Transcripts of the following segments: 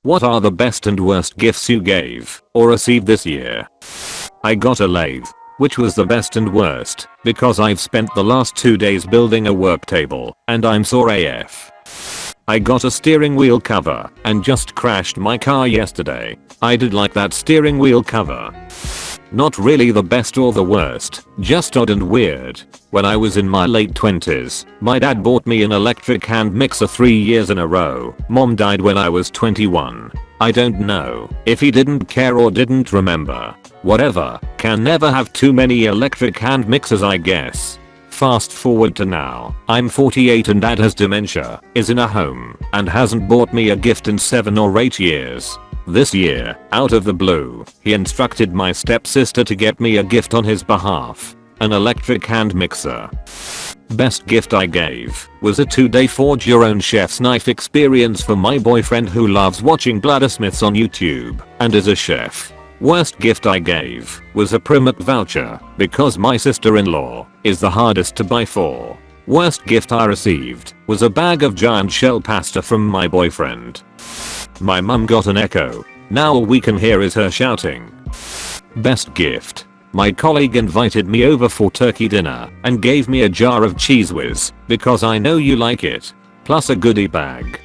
What are the best and worst gifts you gave or received this year? I got a lathe, which was the best and worst because I've spent the last 2 days building a work table and I'm sore AF. I got a steering wheel cover and just crashed my car yesterday. I did like that steering wheel cover. Not really the best or the worst, just odd and weird. When I was in my late 20s, my dad bought me an electric hand mixer 3 years in a row. Mom died when I was 21. I don't know if he didn't care or didn't remember. Whatever, can never have too many electric hand mixers I guess. Fast forward to now, I'm 48 and dad has dementia, is in a home, and hasn't bought me a gift in 7 or 8 years. This year, out of the blue, he instructed my stepsister to get me a gift on his behalf. An electric hand mixer. Best gift I gave was a 2-day forge your own chef's knife experience for my boyfriend who loves watching bladdersmiths on YouTube and is a chef. Worst gift I gave was a Primark voucher because my sister-in-law is the hardest to buy for. Worst gift I received was a bag of giant shell pasta from my boyfriend. My mum got an Echo. Now all we can hear is her shouting. Best gift. My colleague invited me over for turkey dinner and gave me a jar of Cheese Whiz because I know you like it. Plus a goodie bag.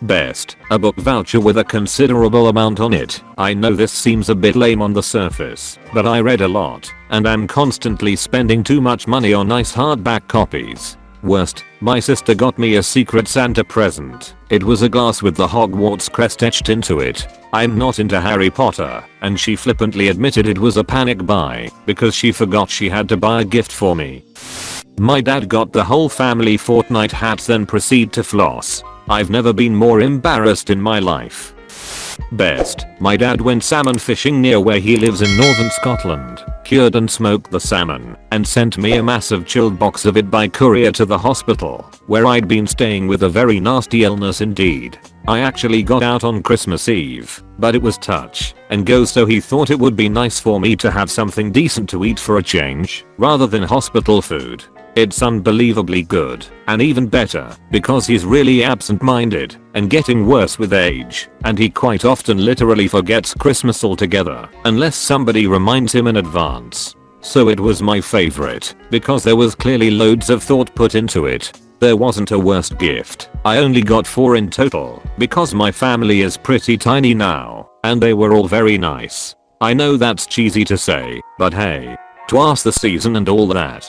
Best. A book voucher with a considerable amount on it. I know this seems a bit lame on the surface, but I read a lot and I'm constantly spending too much money on nice hardback copies. Worst, my sister got me a Secret Santa present. It was a glass with the Hogwarts crest etched into it. I'm not into Harry Potter, and she flippantly admitted it was a panic buy because she forgot she had to buy a gift for me. My dad got the whole family Fortnite hats then proceed to floss. I've never been more embarrassed in my life. Best, my dad went salmon fishing near where he lives in northern Scotland, cured and smoked the salmon, and sent me a massive chilled box of it by courier to the hospital, where I'd been staying with a very nasty illness indeed. I actually got out on Christmas Eve, but it was touch and go so he thought it would be nice for me to have something decent to eat for a change, rather than hospital food. It's unbelievably good, and even better, because he's really absent-minded, and getting worse with age, and he quite often literally forgets Christmas altogether, unless somebody reminds him in advance. So it was my favorite, because there was clearly loads of thought put into it. There wasn't a worst gift. I only got 4 in total, because my family is pretty tiny now, and they were all very nice. I know that's cheesy to say, but hey. Twas the season and all that.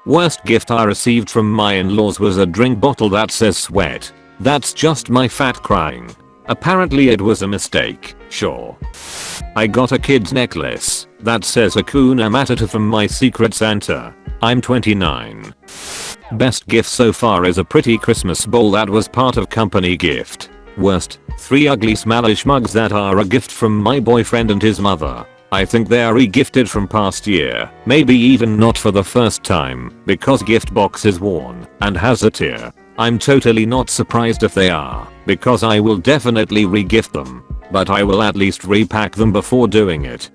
Worst gift I received from my in-laws was a drink bottle that says sweat. That's just my fat crying. Apparently it was a mistake, sure. I got a kid's necklace that says Hakuna Matata from my Secret Santa. I'm 29. Best gift so far is a pretty Christmas bowl that was part of company gift. Worst, 3 ugly smallish mugs that are a gift from my boyfriend and his mother. I think they are re-gifted from past year, maybe even not for the first time, because gift box is worn and has a tear. I'm totally not surprised if they are, because I will definitely re-gift them, but I will at least repack them before doing it.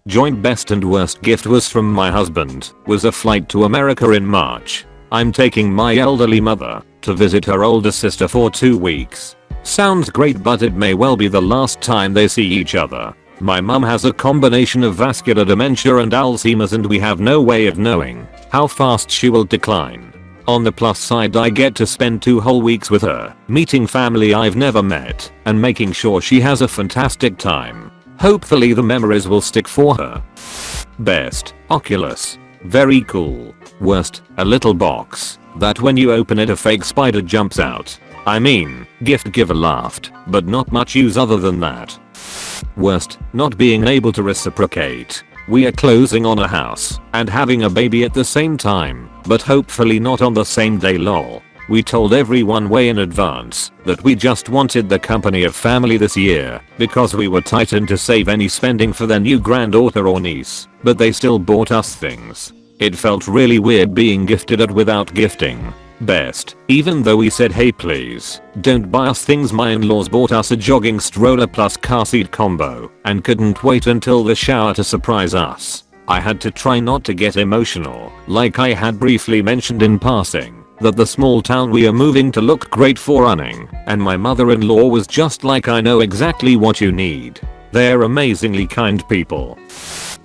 Joint best and worst gift was from my husband, was a flight to America in March. I'm taking my elderly mother to visit her older sister for 2 weeks. Sounds great, but it may well be the last time they see each other. My mum has a combination of vascular dementia and Alzheimer's, and we have no way of knowing how fast she will decline. On the plus side, I get to spend 2 whole weeks with her, meeting family I've never met, and making sure she has a fantastic time. Hopefully the memories will stick for her. Best, Oculus. Very cool. Worst, a little box that when you open it a fake spider jumps out. I mean, gift giver laughed, but not much use other than that. Worst, not being able to reciprocate. We are closing on a house and having a baby at the same time, but hopefully not on the same day lol. We told everyone way in advance that we just wanted the company of family this year because we were tightened to save any spending for their new granddaughter or niece, but they still bought us things. It felt really weird being gifted at without gifting. Best, even though we said hey please don't buy us things, my in-laws bought us a jogging stroller plus car seat combo and couldn't wait until the shower to surprise us. I had to try not to get emotional, like I had briefly mentioned in passing. that the small town we are moving to looked great for running, and my mother-in-law was just like, I know exactly what you need. They're amazingly kind people.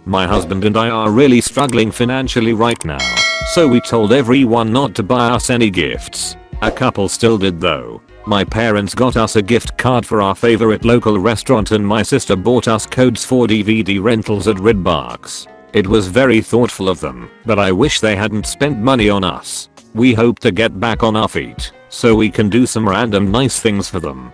My husband and I are really struggling financially right now, so we told everyone not to buy us any gifts. A couple still did though. My parents got us a gift card for our favorite local restaurant, and my sister bought us codes for DVD rentals at Redbox. It was very thoughtful of them, but I wish they hadn't spent money on us. We hope to get back on our feet so we can do some random nice things for them.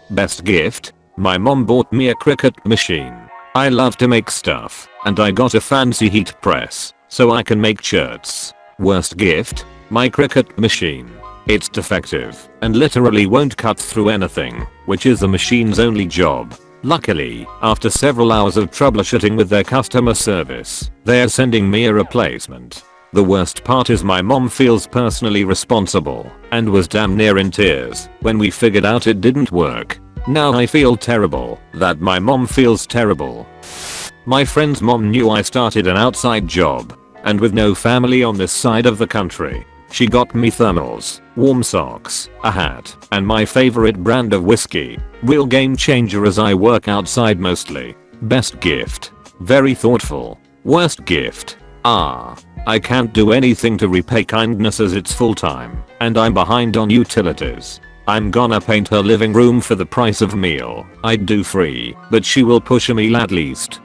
Best gift? My mom bought me a Cricut machine. I love to make stuff, and I got a fancy heat press so I can make shirts. Worst gift? My Cricut machine. It's defective and literally won't cut through anything, which is the machine's only job. Luckily, after several hours of troubleshooting with their customer service, they're sending me a replacement. The worst part is my mom feels personally responsible and was damn near in tears when we figured out it didn't work. Now I feel terrible that my mom feels terrible. My friend's mom knew I started an outside job, and with no family on this side of the country, she got me thermals, warm socks, a hat, and my favorite brand of whiskey. Real game changer as I work outside mostly. Best gift? Very thoughtful. Worst gift? I can't do anything to repay kindness as it's full time, and I'm behind on utilities. I'm gonna paint her living room for the price of meal I'd do free, but she will push a meal at least.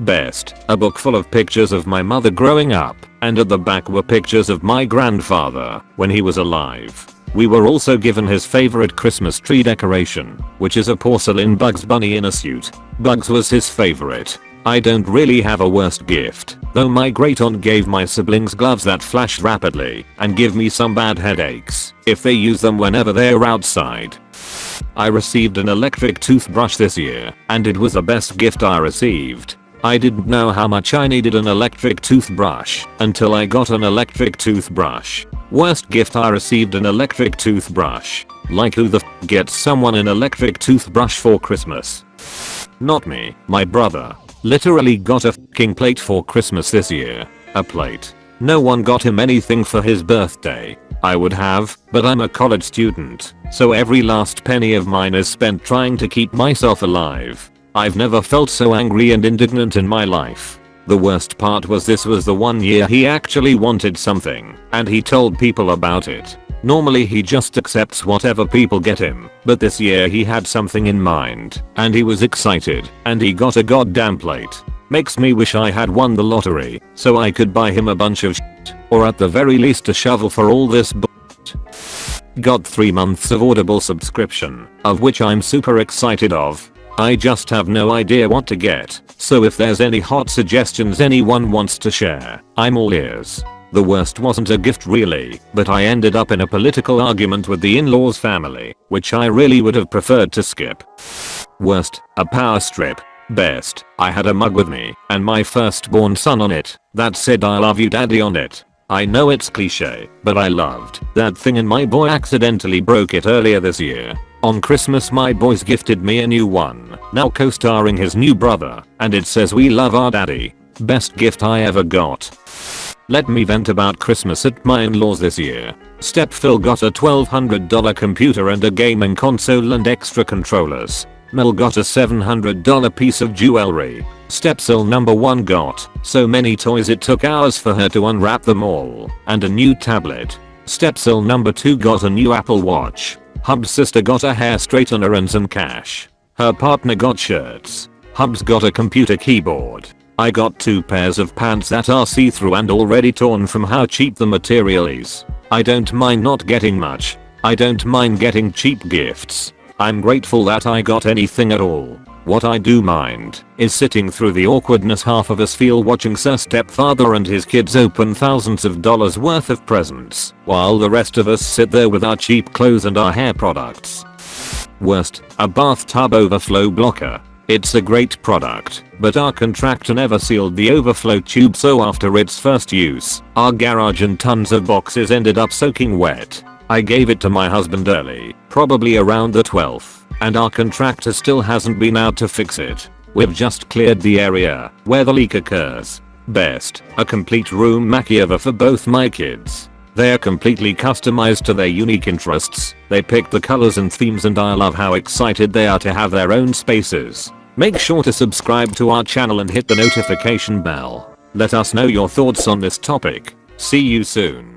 Best? A book full of pictures of my mother growing up, and at the back were pictures of my grandfather when he was alive. We were also given his favorite Christmas tree decoration, which is a porcelain Bugs Bunny in a suit. Bugs was his favorite. I don't really have a worst gift, though my great-aunt gave my siblings gloves that flash rapidly and give me some bad headaches if they use them whenever they're outside. I received an electric toothbrush this year, and it was the best gift I received. I didn't know how much I needed an electric toothbrush until I got an electric toothbrush. Worst gift? I received an electric toothbrush. Like, who the f gets someone an electric toothbrush for Christmas? Not me. My brother literally got a fucking plate for Christmas this year. A plate. No one got him anything for his birthday. I would have, but I'm a college student, so every last penny of mine is spent trying to keep myself alive. I've never felt so angry and indignant in my life. The worst part was this was the one year he actually wanted something, and he told people about it. Normally he just accepts whatever people get him, but this year he had something in mind, and he was excited, and he got a goddamn plate. Makes me wish I had won the lottery, so I could buy him a bunch of shit, or at the very least a shovel for all this bullshit. Got 3 months of Audible subscription, of which I'm super excited of. I just have no idea what to get, so if there's any hot suggestions anyone wants to share, I'm all ears. The worst wasn't a gift really, but I ended up in a political argument with the in-laws family, which I really would have preferred to skip. Worst? A power strip. Best? I had a mug with me, and my firstborn son on it, that said "I love you daddy" on it. I know it's cliche, but I loved that thing, and my boy accidentally broke it earlier this year. On Christmas my boys gifted me a new one, now co-starring his new brother, and it says "We love our daddy." Best gift I ever got. Let me vent about Christmas at my in-laws this year. Step Phil got a $1,200 computer and a gaming console and extra controllers. Mel got a $700 piece of jewelry. Stepsil number 1 got so many toys it took hours for her to unwrap them all, and a new tablet. Stepsil number 2 got a new Apple Watch. Hub's sister got a hair straightener and some cash. Her partner got shirts. Hubs got a computer keyboard. I got 2 pairs of pants that are see-through and already torn from how cheap the material is. I don't mind not getting much. I don't mind getting cheap gifts. I'm grateful that I got anything at all. What I do mind is sitting through the awkwardness half of us feel watching Sir Stepfather and his kids open thousands of dollars worth of presents, while the rest of us sit there with our cheap clothes and our hair products. Worst? A bathtub overflow blocker. It's a great product, but our contractor never sealed the overflow tube, so after its first use, our garage and tons of boxes ended up soaking wet. I gave it to my husband early, probably around the 12th, and our contractor still hasn't been out to fix it. We've just cleared the area where the leak occurs. Best? A complete room makeover for both my kids. They are completely customized to their unique interests. They pick the colors and themes, and I love how excited they are to have their own spaces. Make sure to subscribe to our channel and hit the notification bell. Let us know your thoughts on this topic. See you soon.